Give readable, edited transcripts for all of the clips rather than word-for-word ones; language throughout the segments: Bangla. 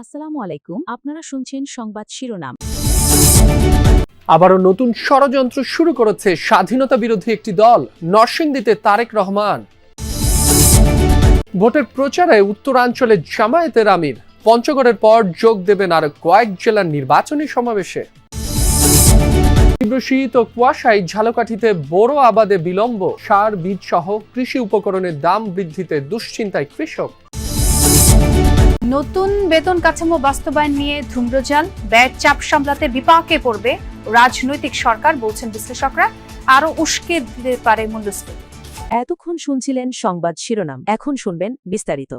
আসসালামু আলাইকুম, আপনারা শুনছেন সংবাদ শিরোনাম। আবারও নতুন ষড়যন্ত্র শুরু করেছে স্বাধীনতা বিরোধী একটি দল। নরসিংদীতে তারেক রহমান ভোটের প্রচারে উত্তরাঞ্চলে জামায়াতের আমির পঞ্চগড়ের পর যোগ দেবেন আর কয়েক জেলার নির্বাচনী সমাবেশে। তীব্র শীত ও কুয়াশায় ঝালকাঠিতে বোরো আবাদে বিলম্ব, সার বীজ সহ কৃষি উপকরণের দাম বৃদ্ধিতে দুশ্চিন্তায় কৃষক। নতুন বেতন কাঠামো বাস্তবায়ন নিয়ে ধূম্রজাল, ব্যয়ের চাপ সামলাতে বিপাকে পড়বে রাজনৈতিক সরকার, বলছেন বিশ্লেষকরা। আরো উস্কে দিতে পারে মূল্যস্ফীতি। এতক্ষণ শুনছিলেন সংবাদ শিরোনাম, এখন শুনবেন বিস্তারিত।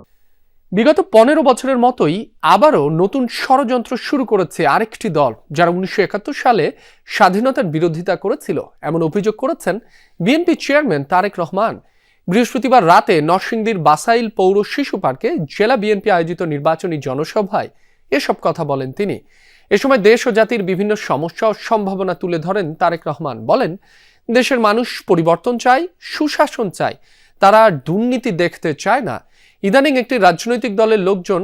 বিগত 15 বছরের মতোই আবারও নতুন ষড়যন্ত্র শুরু করেছে আরেকটি দল, যারা 1971 সালে স্বাধীনতার বিরোধিতা করেছিল এমন অভিযোগ করেছেন বিএনপি চেয়ারম্যান তারেক রহমান। বৃহস্পতিবার রাতে নরসিংদীর বাসাইল পৌর শিশু পার্কে জেলা বিএনপি আয়োজিত নির্বাচনী জনসভায় এসব কথা বলেন তিনি। এ সময় দেশ ও জাতির বিভিন্ন সমস্যা ও সম্ভাবনা তুলে ধরেন তারেক রহমান। বলেন, দেশের মানুষ পরিবর্তন চায়, সুশাসন চায়, তারা দুর্নীতি দেখতে চায় না। ইদানিং একটি রাজনৈতিক দলের লোকজন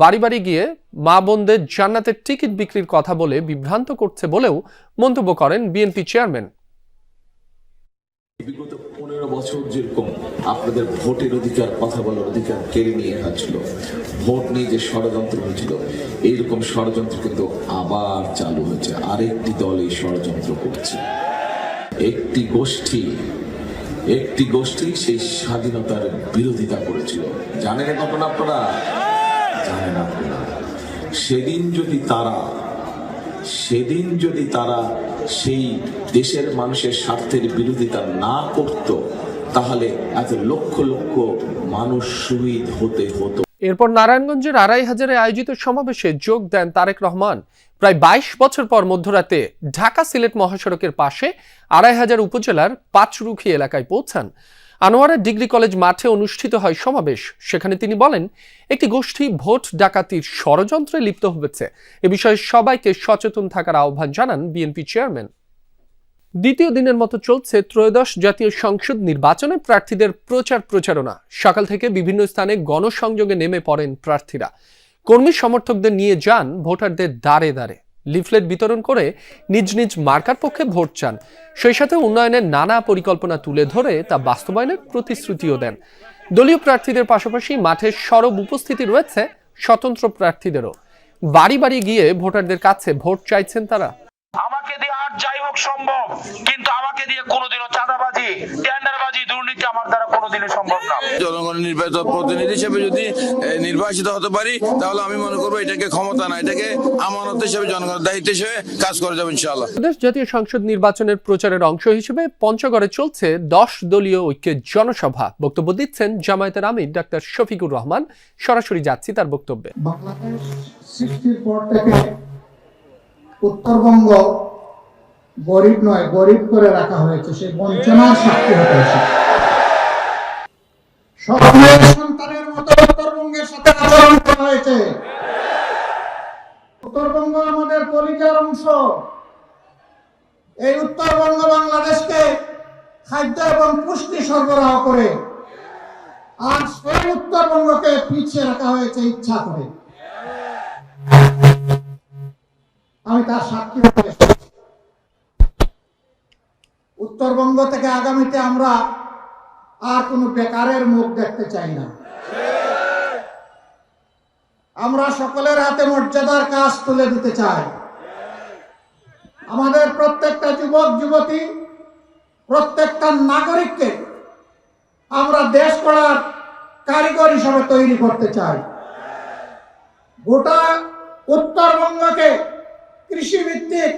বাড়ি বাড়ি গিয়ে মা বোনদের জান্নাতের টিকিট বিক্রির কথা বলে বিভ্রান্ত করছে বলেও মন্তব্য করেন বিএনপি চেয়ারম্যান। বিগত 15 বছর যেরকম আপনাদের ভোটের অধিকার, কথা বলার অধিকার কেড়ে নিয়ে হয়েছিল, ভোট নিয়ে যে ষড়যন্ত্র হয়েছিল, এইরকম ষড়যন্ত্র কিন্তু আবার চালু হয়েছে। আরেকটি দল এই ষড়যন্ত্র করছে। একটি গোষ্ঠী সেই স্বাধীনতার বিরোধিতা করেছিল। জানেন এই ঘটনা আপনারা? জানেন আপনারা? সেদিন যদি তারা সেই দেশের মানুষের স্বার্থের বিরোধিতা না করত, তাহলে এত লক্ষ লক্ষ মানুষ শহীদ হতে হতো। এরপর নারায়ণগঞ্জের 2500 আয়োজিত সমাবেশে যোগ দেন তারেক রহমান। প্রায় 22 বছর পর মধ্যরাতে ঢাকা সিলেট মহাসড়কের পাশে 2500 উপজেলার পাঁচরুখি এলাকায় পৌঁছান। আনোয়ারা ডিগ্রি কলেজ মাঠে অনুষ্ঠিত হয় সমাবেশ। সেখানে তিনি বলেন, একটি গোষ্ঠী ভোট ডাকাতির ষড়যন্ত্রে লিপ্ত হয়েছে। এ বিষয়ে সবাইকে সচেতন থাকার আহ্বান জানান বিএনপি চেয়ারম্যান। দ্বিতীয় দিনের মতো চলছে ত্রয়োদশ জাতীয় সংসদ নির্বাচনে প্রার্থীদের প্রচারণা। সকাল থেকে বিভিন্ন স্থানে গণসংযোগে নেমে পড়েন প্রার্থীরা। কর্মী সমর্থকদের নিয়ে যান ভোটারদের দ্বারে দ্বারে, লিফলেট বিতরণ করে নিজ নিজ মার্কার পক্ষে ভোট চান। সেই সাথে উন্নয়নের নানা পরিকল্পনা তুলে ধরে তা বাস্তবায়নের প্রতিশ্রুতিও দেন। দলীয় প্রার্থীদের পাশাপাশি মাঠে সরব উপস্থিতি রয়েছে স্বতন্ত্র প্রার্থীদেরও। বাড়ি বাড়ি গিয়ে ভোটারদের কাছে ভোট চাইছেন তারা। আমাকে দিয়ে আর যাই হোক সম্ভব, কিন্তু আমাকে দিয়ে কোনোদিনও চাঁদাবাজি, টেন্ডারবাজি, দুর্নীতি আমার দ্বারা কোনোদিনও সম্ভব না। জনগণের নির্বাচিত প্রতিনিধি হিসেবে যদি নির্বাচিত হতে পারি, তাহলে আমি মনে করবো এটাকে ক্ষমতা না, এটাকে আমানত হিসেবে, জনগণের দায়িত্ব হিসেবে কাজ করে যাবো ইনশাআল্লাহ। জাতীয় সংসদ নির্বাচনের প্রচারের অংশ হিসেবে পঞ্চগড়ে চলছে 10 দলীয় ঐক্যের জনসভা। বক্তব্য দিচ্ছেন জামায়াতের আমির ডাক্তার শফিকুর রহমান। সরাসরি যাচ্ছি তার বক্তব্যে। বাংলাদেশ সৃষ্টির পর থেকে উত্তরবঙ্গ গরিব নয়, গরিব করে রাখা হয়েছে। সেই বঞ্চনার সাক্ষী হতে হয়েছে। সকলের সন্তানের মতো উত্তরবঙ্গের সাথে আচরণ করা হয়েছে। উত্তরবঙ্গ আমাদের কলিজার অংশ। এই উত্তরবঙ্গ বাংলাদেশকে খাদ্য এবং পুষ্টি সরবরাহ করে, আর সেই উত্তরবঙ্গকে পিছিয়ে রাখা হয়েছে ইচ্ছা করে। আমি তার সাক্ষী হতে এসেছি। উত্তরবঙ্গ থেকে আগামীতে আমরা আর কোনো বেকারের মুখ দেখতে চাই না। আমরা সকলের হাতে মর্যাদার কাজ তুলে দিতে চাই। আমাদের প্রত্যেকটা যুবক যুবতী, প্রত্যেকটা নাগরিককে আমরা দেশ গড়ার কারিগর হিসেবে তৈরি করতে চাই। গোটা উত্তরবঙ্গকে কৃষিভিত্তিক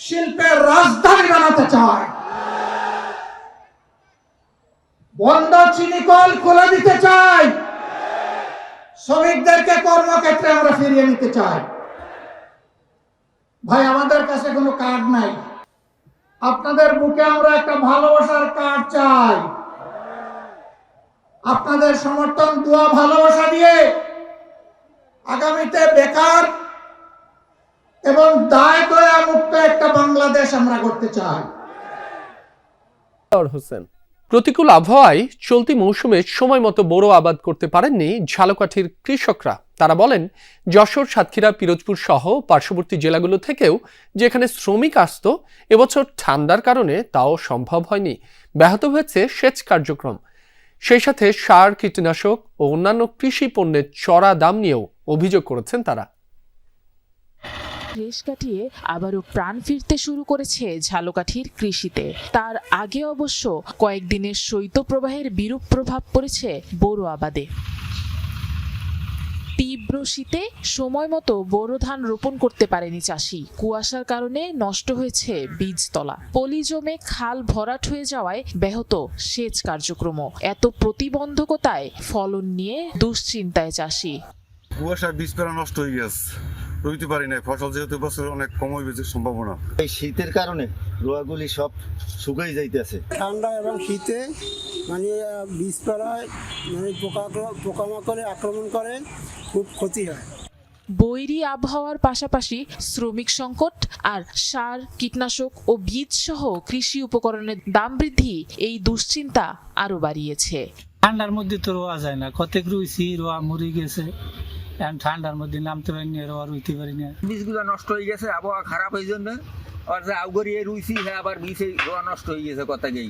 শিল্পের রাজধানী বানাতে চায়। বন্ধ চিনি কল খুলে দিতে চাই। শ্রমিকদেরকে কর্মক্ষেত্রে আমরা ফিরিয়ে নিতে চাই। ভাই, আমাদের কাছে কোনো কার্ড নাই। আপনাদের বুকে আমরা একটা ভালোবাসার কার্ড চাই। আপনাদের সমর্থন, দোয়া, ভালোবাসা দিয়ে আগামীতে বেকার এবং দায় দয়া মুক্ত একটা বাংলাদেশ আমরা করতে চাই। হোসেন। প্রতিকূল আবহাওয়ায় চলতি মৌসুমে সময় মতো বোরো আবাদ করতে পারেননি ঝালকাঠির কৃষকরা। তারা বলেন, যশোর, সাতক্ষীরা, পিরোজপুর সহ পার্শ্ববর্তী জেলাগুলো থেকেও যেখানে শ্রমিক আসতো, এবছর ঠান্ডার কারণে তাও সম্ভব হয়নি। ব্যাহত হয়েছে সেচ কার্যক্রম। সেই সাথে সার, কীটনাশক ও অন্যান্য কৃষি পণ্যের চড়া দাম নিয়েও অভিযোগ করেছেন তারা। রেশ কাটিয়ে আবারও প্রাণ ফিরতে শুরু করেছে ঝালকাঠির কৃষিতে। তার আগে অবশ্য কয়েকদিনের শৈত্যপ্রবাহের বিরূপ প্রভাব পড়েছে বোরো আবাদে। তীব্র শীতে সময় মতো বোরো ধান রোপণ করতে পারেনি চাষি। কুয়াশার কারণে নষ্ট হয়েছে বীজতলা। পলি জমে খাল ভরাট হয়ে যাওয়ায় ব্যাহত সেচ কার্যক্রম। এত প্রতিবন্ধকতায় ফলন নিয়ে দুশ্চিন্তায় চাষি। কুয়াশার বীজতলা নষ্ট হয়ে গেছে, রইতে পারি না। ফসল যেহেতু বছর অনেক কম হয়ে গেছে সম্ভাবনা। এই শীতের কারণে রোয়াগুলি সব শুকাই যাইতেছে। ঠান্ডা এবং শীতে মানে বীজতলায় মানে পোকামাকড়ে আক্রমণ করে, খুব ক্ষতি হয়। বৈরী আবহাওয়ার পাশাপাশি শ্রমিক সংকট আর সার, কীটনাশক ও বীজ সহ কৃষি উপকরণের দাম বৃদ্ধি এই দুশ্চিন্তা আরো বাড়িয়েছে। ঠান্ডার মধ্যে তো রোয়া যায় না, কতক রুইছি রোয়া মরে গেছে। এখন ঠান্ডার মধ্যে নামতে পারি না, রোয়া রুইতে পারি না। বীজগুলো নষ্ট হয়ে গেছে, আবহাওয়া খারাপ এই জন্য। আর যে আউগরিয়ে রুইছি, হ্যাঁ আবার বীজে রোয়া নষ্ট হয়ে গেছে কথাকেই।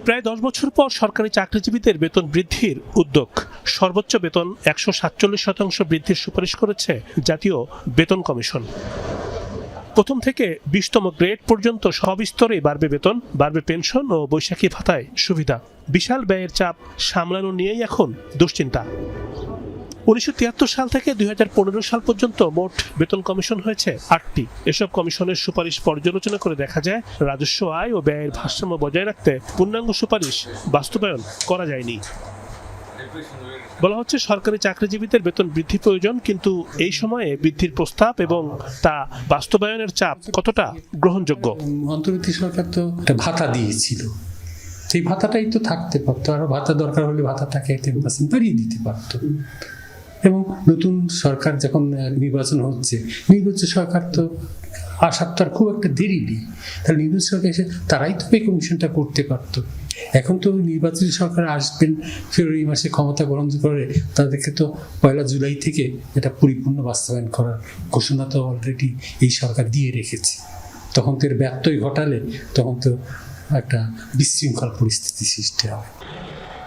প্রায় 10 বছর পর সরকারি চাকরিজীবীদের বেতন বৃদ্ধির উদ্যোগ। সর্বোচ্চ বেতন 147% বৃদ্ধির সুপারিশ করেছে জাতীয় বেতন কমিশন। প্রথম থেকে 20তম গ্রেড পর্যন্ত সব স্তরেই বাড়বে বেতন, বাড়বে পেনশন ও বৈশাখী ভাতায় সুবিধা। বিশাল ব্যয়ের চাপ সামলানো নিয়েই এখন দুশ্চিন্তা। 1973 সাল থেকে 2015 সাল পর্যন্ত মোট বেতন কমিশন হয়েছে 8টি। এসব কমিশনের সুপারিশ পর্যালোচনা করে দেখা যায়, রাজস্ব আয় ও ব্যয়ের ভারসাম্য বজায় রাখতে পূর্ণাঙ্গ সুপারিশ বাস্তবায়ন করা যায়নি। বলা হচ্ছে সরকারি চাকরিজীবীদের বেতন বৃদ্ধি প্রয়োজন, কিন্তু এই সময়ে বৃদ্ধির প্রস্তাব এবং তা বাস্তবায়নের চাপ কতটা গ্রহণযোগ্য। অন্তর্বর্তী সরকার তো একটা ভাতা দিয়েছিল, সেই ভাতাটাই তো থাকতে পারতো। আরো ভাতা দরকার হলে ভাতাটাকে 10% বাড়িয়ে দিতে পারতো। এবং নতুন সরকার যখন নির্বাচন হচ্ছে, নির্বাচন সরকার তো আসার তো আর খুব একটা দেরি নেই। তাহলে নির্বাচন সরকার এসে তারাই তো পে কমিশনটা করতে পারতো। এখন তো নির্বাচিত সরকার আসবেন ফেব্রুয়ারি মাসে ক্ষমতা গ্রহণ করে, তাদেরকে তো 1 জুলাই থেকে এটা পরিপূর্ণ বাস্তবায়ন করার ঘোষণা তো অলরেডি এই সরকার দিয়ে রেখেছে। তখন তো এর ব্যত্যয় ঘটালে তখন তো একটা বিশৃঙ্খল পরিস্থিতি সৃষ্টি হবে।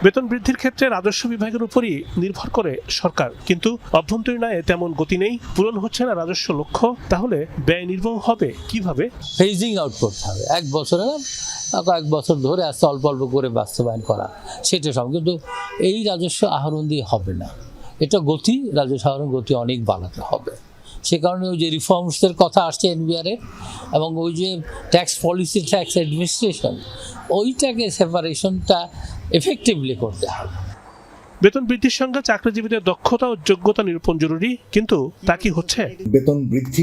বেতন বৃদ্ধির ক্ষেত্রে রাজস্ব বিভাগের উপরই নির্ভর করে সরকার, কিন্তু অভ্যন্তরীণ আয়ে তেমন গতি নেই, পূরণ হচ্ছে না রাজস্ব লক্ষ্য। তাহলে ব্যয় নির্বাহ হবে কিভাবে? ফেজিং আউট করতে হবে। 1 বছরে না, কয়েক বছর ধরে আস্তে অল্প অল্প করে বাস্তবায়ন করা, সেটা সব। কিন্তু এই রাজস্ব আহরণ দিয়ে হবে না, এটা গতি, রাজস্ব আহরণ গতি অনেক বাড়াতে হবে। সে কারণে ওই যে রিফর্মসের কথা আসছে এনবিআরে, এবং ওই যে ট্যাক্স পলিসি, ট্যাক্স অ্যাডমিনিস্ট্রেশন, ওইটাকে সেপারেশনটা এফেক্টিভলি করতে হবে। বেতন বৃদ্ধির সঙ্গে চাকরিজীবীদের দক্ষতা ও যোগ্যতা নিরূপণ জরুরি, কিন্তু তা কি হচ্ছে? বেতন বৃদ্ধি